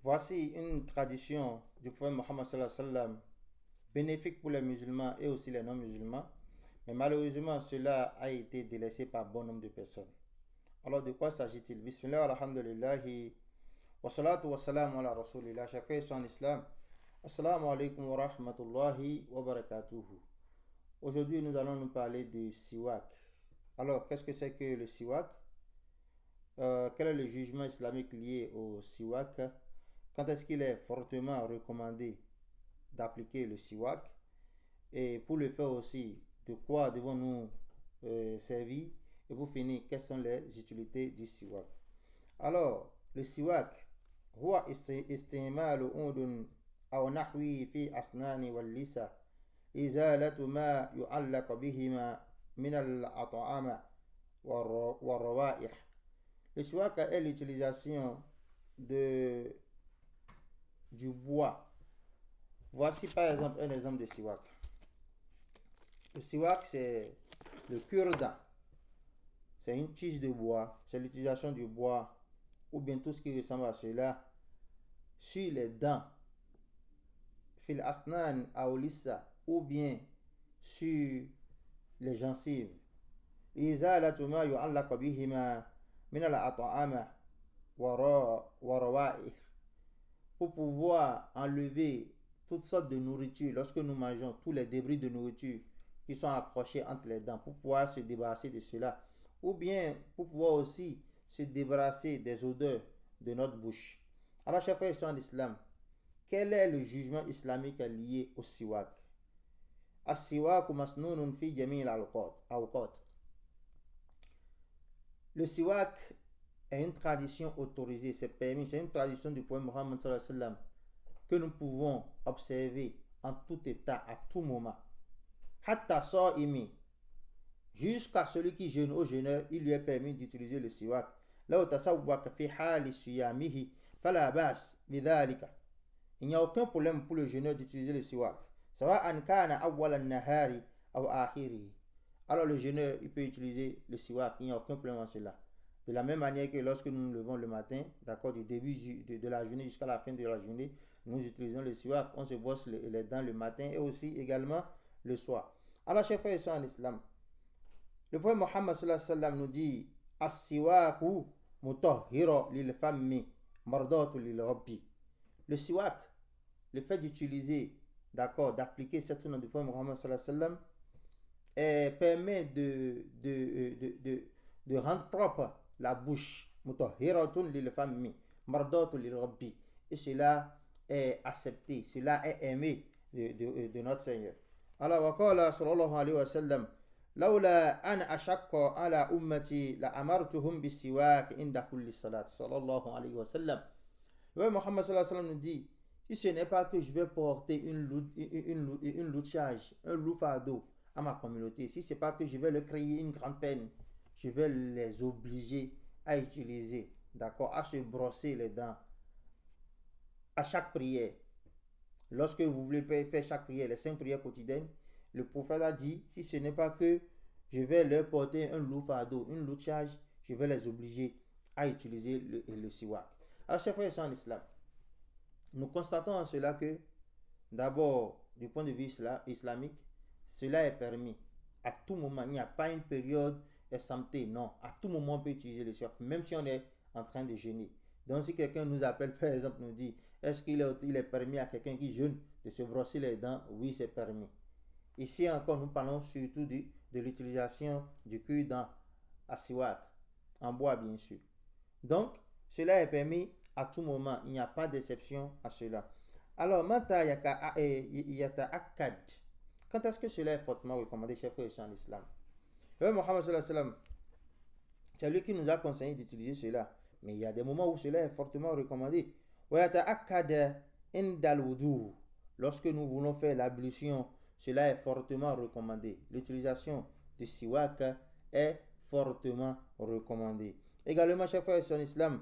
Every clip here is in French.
Voici une tradition du prophète Mohammed sallallahu alayhi wa sallam, bénéfique pour les musulmans et aussi les non-musulmans, mais malheureusement cela a été délaissé par bon nombre de personnes. Alors de quoi s'agit-il? Bismillah, alhamdulillahi, wa salatu wa salam ala rasulillah, chacun est en islam. Assalamu alaikum wa rahmatullahi wa barakatuhu. Aujourd'hui nous allons nous parler du siwak. Alors qu'est-ce que c'est que le siwak? Quel est le jugement islamique lié au siwak? Quand est-ce qu'il est fortement recommandé d'appliquer le siwak? Et pour le faire aussi, de quoi devons-nous servir? Et pour finir, quelles sont les utilités du siwak? Alors, le siwak, هو استعمال عود أو نحوه في أسنان واللثة إزالة ما يعلق بهما من الأطعمة والروائح. Le siwak est l'utilisation de du bois. Voici par exemple un exemple de siwak. Le siwak, c'est le cure-dent. C'est une tige de bois. C'est l'utilisation du bois ou bien tout ce qui ressemble à cela sur les dents. Fil asnan aolissa ou bien sur les gencives. Izalatu ma yu'allaqu bihima min al-at'ama wa rawa'ih. Pour pouvoir enlever toutes sortes de nourriture lorsque nous mangeons, tous les débris de nourriture qui sont accrochés entre les dents, pour pouvoir se débarrasser de cela, ou bien pour pouvoir aussi se débarrasser des odeurs de notre bouche. Alors, chers frères en islam, quel est le jugement islamique lié au siwak? As-siwak masnunun fi jami' al-awqat. Le siwak est une tradition autorisée, c'est permis, c'est une tradition du prophète Mohammed sallallahu alayhi wa sallam que nous pouvons observer en tout état, à tout moment. Hatta sa'imi, jusqu'à celui qui jeûne, au jeûneur, il lui est permis d'utiliser le siwak. Law tasawwaka fi hali siyamihi fala bas bidhalika. Il n'y a aucun problème pour le jeûneur d'utiliser le siwak. Sawa'an kana awwal an-nahari aw akhirihi. Alors le jeûneur, il peut utiliser le siwak, il n'y a aucun problème en cela. De la même manière que lorsque nous nous levons le matin, d'accord, du début de la journée jusqu'à la fin de la journée, nous utilisons le siwak, on se brosse les dents le matin et aussi également le soir. Alors, chers frères et sœurs en islam, le prophète Mohammed sallallahu alayhi wa sallam nous dit as-siwaku mutahhira lil fammi mardatu lil rabbi. Le siwak, le fait d'utiliser, d'accord, d'appliquer cette sunna du prophète Mohammed sallallahu alayhi wa sallam, permet de rendre propre la bouche. Mutahhiratun lil fammi mardatu lil rabbi. Et cela est accepté, cela est aimé de notre Seigneur. Alors, wa qala sallallahu alayhi wa sallam, لولا أن أشق على أمتي لأمرتهم بالسواك عند كل صلاة صلى الله عليه وسلم. Le Mohammed sallallahu alayhi wa sallam nous dit, si ce n'est pas que je vais porter une lourde charge, un lourd fardeau à ma communauté, si ce n'est pas que je vais leur créer une grande peine, je vais les obliger à utiliser, d'accord, à se brosser les dents à chaque prière. Lorsque vous voulez faire chaque prière, les 5 prières quotidiennes, le prophète a dit, si ce n'est pas que je vais leur porter un lourd fardeau, une lourde charge, je vais les obliger à utiliser le siwak. Alors, chers frères en islam, nous constatons en cela que, d'abord, du point de vue islamique, cela est permis. À tout moment, il n'y a pas une période exemptée, non. À tout moment, on peut utiliser le siwak, même si on est en train de jeûner. Donc, si quelqu'un nous appelle, par exemple, nous dit, est-ce qu'il est permis à quelqu'un qui jeûne de se brosser les dents? Oui, c'est permis. Ici encore, nous parlons surtout de l'utilisation du cure-dent à siwak, en bois bien sûr. Donc, cela est permis à tout moment. Il n'y a pas d'exception à cela. Alors, mata yata'akkad. Quand est-ce que cela est fortement recommandé, chers frères en islam? Le Mohammed sallallahu alayhi wa sallam, c'est lui qui nous a conseillé d'utiliser cela. Mais il y a des moments où cela est fortement recommandé. Wa yata'akkad indal wudu. Lorsque nous voulons faire l'ablution, cela est fortement recommandé. L'utilisation du siwak est fortement recommandée. Également, chers frères en islam,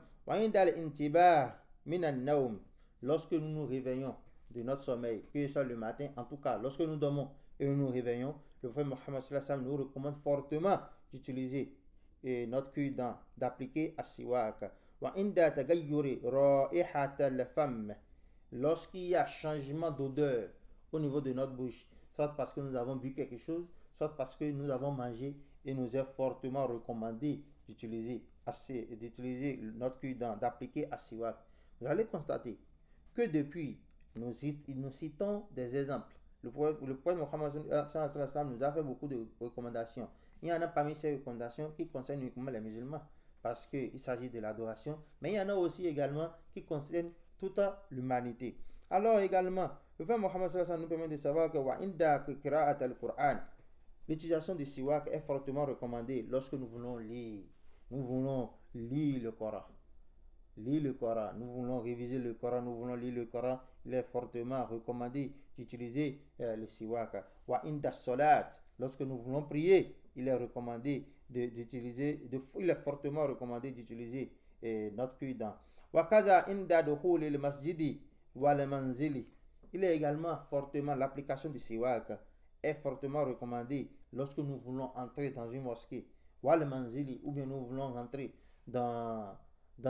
lorsque nous nous réveillons de notre sommeil, que ce soit le matin, en tout cas, lorsque nous dormons et nous nous réveillons, le prophète Mohammed sallallahu alayhi wa sallam nous recommande fortement d'utiliser notre cure-dent, d'appliquer à siwak. وعند تغير رائحة الفم, lorsqu'il y a changement d'odeur au niveau de notre bouche, soit parce que nous avons bu quelque chose, soit parce que nous avons mangé, et nous est fortement recommandé d'utiliser notre cuidant, d'appliquer à siwak. Vous allez constater que depuis, nous citons des exemples. Le prophète Mohammed nous a fait beaucoup de recommandations. Il y en a parmi ces recommandations qui concernent uniquement les musulmans, parce qu'il s'agit de l'adoration, mais il y en a aussi également qui concernent toute l'humanité. Alors également, le prophète Mohammed nous permet de savoir que l'utilisation du siwak est fortement recommandée lorsque nous voulons lire. Nous voulons lire le Coran. Lire le Coran. Nous voulons réviser le Coran. Nous voulons lire le Coran. Il est fortement recommandé d'utiliser le siwak. Wa inda salat. Lorsque nous voulons prier, il est recommandé il est fortement recommandé d'utiliser notre cuidant. Wa kaza inda dukhuli le masjidi wa le manzili. Il est également fortement l'application du siwak est fortement recommandé lorsque nous voulons entrer dans une mosquée, wal manzili, ou bien nous voulons rentrer dans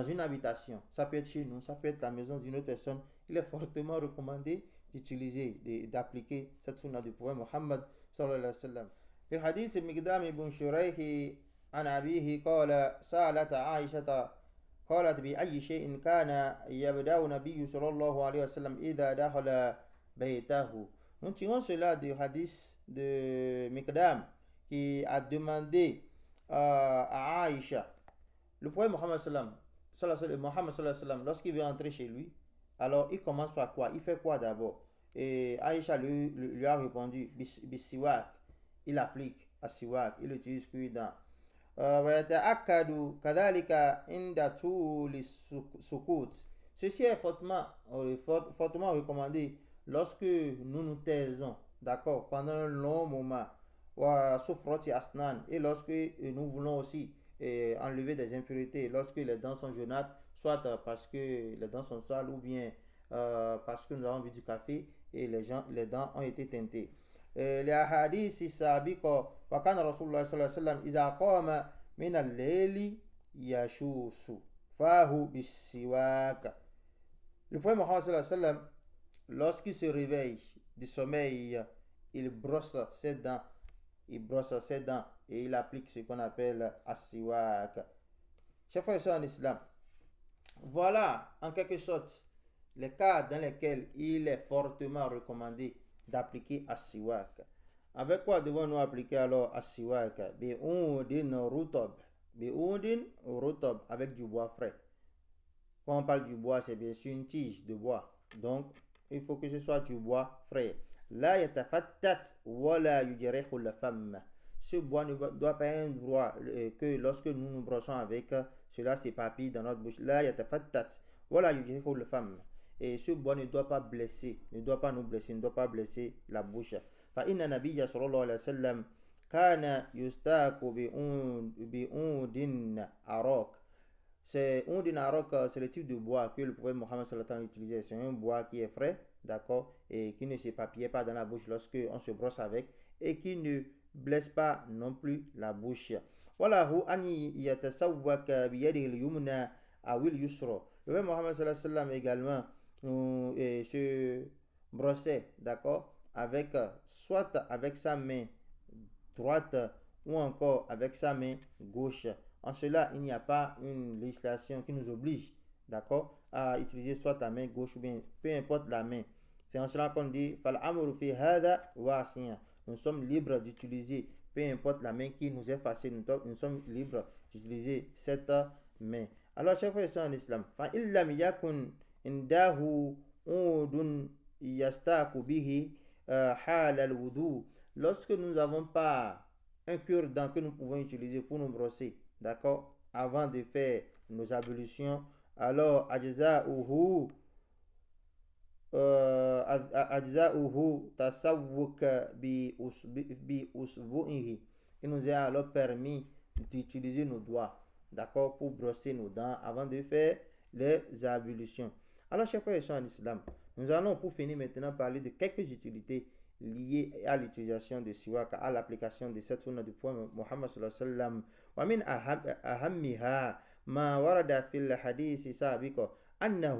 une habitation. Ça peut être chez nous, ça peut être la maison d'une autre personne. Il est fortement recommandé d'utiliser, d'appliquer cette sunna du prophète Muhammad sallallahu alayhi wa sallam. Le hadith Miqdam ibn Shurayh عن أبيه قال سألت عائشة قالت بأي شيء كان يبدأ النبي صلى الله عليه وسلم إذا دخل بيته. Nous tirons cela du hadith de Miqdam qui a demandé à Aïcha, le prophète Mohammed sallam, lorsqu'il veut entrer chez lui, alors il commence par quoi? Il fait quoi d'abord? Et Aïcha lui a répondu, bisiwak, il applique à siwak, il utilise cuidant. Ceci est fortement recommandé lorsque nous nous taisons, d'accord, pendant un long moment, et lorsque nous voulons aussi enlever des impuretés, lorsque les dents sont jaunâtres, soit parce que les dents sont sales ou bien parce que nous avons bu du café et les dents ont été teintées. Les hadiths sabiqa wa kana Rasulullah sallallahu alayhi wa sallam iza qama min al-layli yashusu fahu bis-siwak. Le prophète Mohammed sallallahu alayhi wa sallam, lorsqu'il se réveille du sommeil, il brosse ses dents, et il applique ce qu'on appelle as-siwak. Chers frères et sœurs en islam, voilà en quelque sorte les cas dans lesquels il est fortement recommandé d'appliquer as-siwak. Avec quoi devons-nous appliquer alors as-siwak? Bi'oudin rutab, avec du bois frais. Quand on parle du bois, c'est bien sûr une tige de bois. Donc, il faut que ce soit du bois frais. La yatafattat wala yujrihu la femme. Ce bois ne doit pas être un bois que lorsque nous nous brossons avec, cela s'éparpille dans notre bouche. La yatafattat wala yujrihu la femme. Et ce bois ne doit pas blesser, ne doit pas nous blesser, ne doit pas blesser la bouche. Fa inna nabiyya sallallahu alayhi wa sallam kana yustaku bi'undin araq. C'est le type de bois que le prophète Mohammed sallallahu alayhi wa sallam utilisait. C'est un bois qui est frais, d'accord, et qui ne s'éparpille pas dans la bouche lorsque on se brosse avec, et qui ne blesse pas non plus la bouche. Voilà, ani yatasawwaka biyadihi al-yumna aw al-yusra. Le prophète Mohammed sallallahu alayhi wa sallam également se brossait, d'accord, avec soit avec sa main droite ou encore avec sa main gauche. En cela, il n'y a pas une législation qui nous oblige, d'accord, à utiliser soit la main gauche ou bien peu importe la main. C'est en cela qu'on dit nous sommes libres d'utiliser peu importe la main qui nous est facile, nous sommes libres d'utiliser cette main. Alors, chers frères et sœurs en islam, lorsque nous n'avons pas un cure-dent que nous pouvons utiliser pour nous brosser, d'accord, avant de faire nos ablutions, alors tasawwuk bi usbu'ihi, il nous est alors permis d'utiliser nos doigts, d'accord, pour brosser nos dents avant de faire les ablutions. Alors, chers frères et sœurs en islam, nous allons pour finir maintenant parler de quelques utilités liées à l'utilisation de siwak, à l'application de cette sunna du prophète Muhammad sallallahu alayhi wa sallam. Wa min ahammiha ما ورد في الحديث سابقا أنه